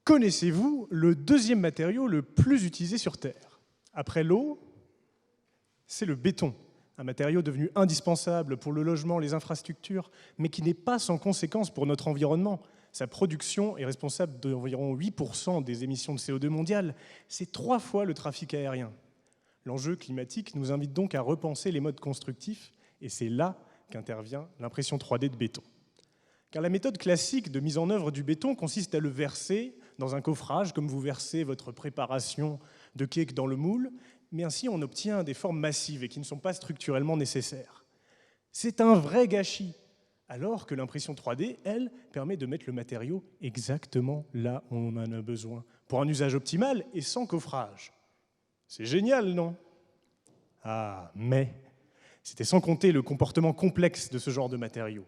Connaissez-vous le deuxième matériau le plus utilisé sur Terre? Après l'eau, c'est le béton, un matériau devenu indispensable pour le logement, les infrastructures, mais qui n'est pas sans conséquence pour notre environnement. Sa production est responsable d'environ 8% des émissions de CO2 mondiales. C'est 3 fois le trafic aérien. L'enjeu climatique nous invite donc à repenser les modes constructifs, et c'est là qu'intervient l'impression 3D de béton. Car la méthode classique de mise en œuvre du béton consiste à le verser dans un coffrage, comme vous versez votre préparation de cake dans le moule, mais ainsi on obtient des formes massives et qui ne sont pas structurellement nécessaires. C'est un vrai gâchis, alors que l'impression 3D, elle, permet de mettre le matériau exactement là où on en a besoin, pour un usage optimal et sans coffrage. C'est génial, non? Ah, mais c'était sans compter le comportement complexe de ce genre de matériaux.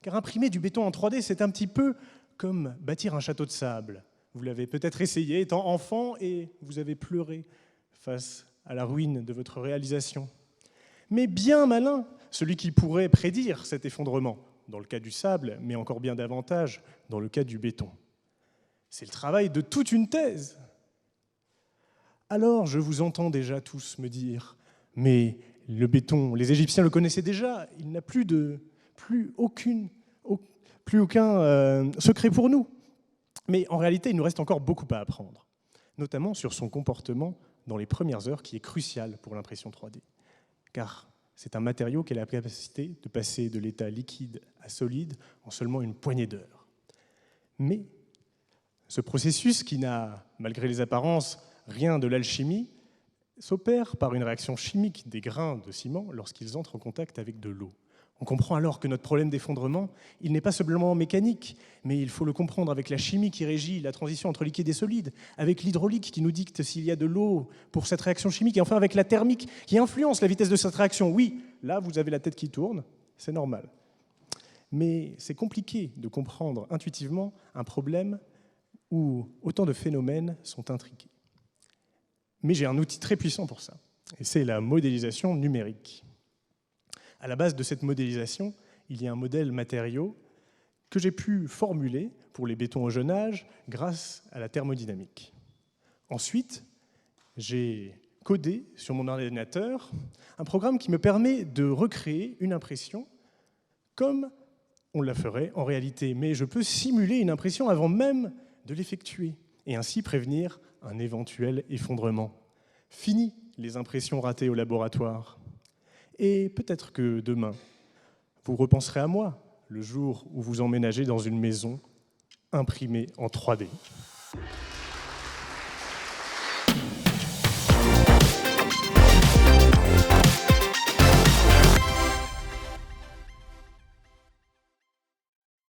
Car imprimer du béton en 3D, c'est un petit peu comme bâtir un château de sable. Vous l'avez peut-être essayé étant enfant et vous avez pleuré face à la ruine de votre réalisation. Mais bien malin, celui qui pourrait prédire cet effondrement, dans le cas du sable, mais encore bien davantage dans le cas du béton. C'est le travail de toute une thèse. Alors, je vous entends déjà tous me dire « Mais le béton, les Égyptiens le connaissaient déjà, il n'a plus aucun secret pour nous. » Mais en réalité, il nous reste encore beaucoup à apprendre, notamment sur son comportement dans les premières heures, qui est crucial pour l'impression 3D. Car c'est un matériau qui a la capacité de passer de l'état liquide à solide en seulement une poignée d'heures. Mais ce processus, qui n'a, malgré les apparences, rien de l'alchimie, s'opère par une réaction chimique des grains de ciment lorsqu'ils entrent en contact avec de l'eau. On comprend alors que notre problème d'effondrement, il n'est pas simplement mécanique, mais il faut le comprendre avec la chimie qui régit la transition entre liquide et solide, avec l'hydraulique qui nous dicte s'il y a de l'eau pour cette réaction chimique, et enfin avec la thermique qui influence la vitesse de cette réaction. Oui, là vous avez la tête qui tourne, c'est normal. Mais c'est compliqué de comprendre intuitivement un problème où autant de phénomènes sont intriqués. Mais j'ai un outil très puissant pour ça, et c'est la modélisation numérique. À la base de cette modélisation, il y a un modèle matériau que j'ai pu formuler pour les bétons au jeune âge grâce à la thermodynamique. Ensuite, j'ai codé sur mon ordinateur un programme qui me permet de recréer une impression comme on la ferait en réalité, mais je peux simuler une impression avant même de l'effectuer et ainsi prévenir un éventuel effondrement. Fini les impressions ratées au laboratoire. Et peut-être que demain, vous repenserez à moi le jour où vous emménagez dans une maison imprimée en 3D.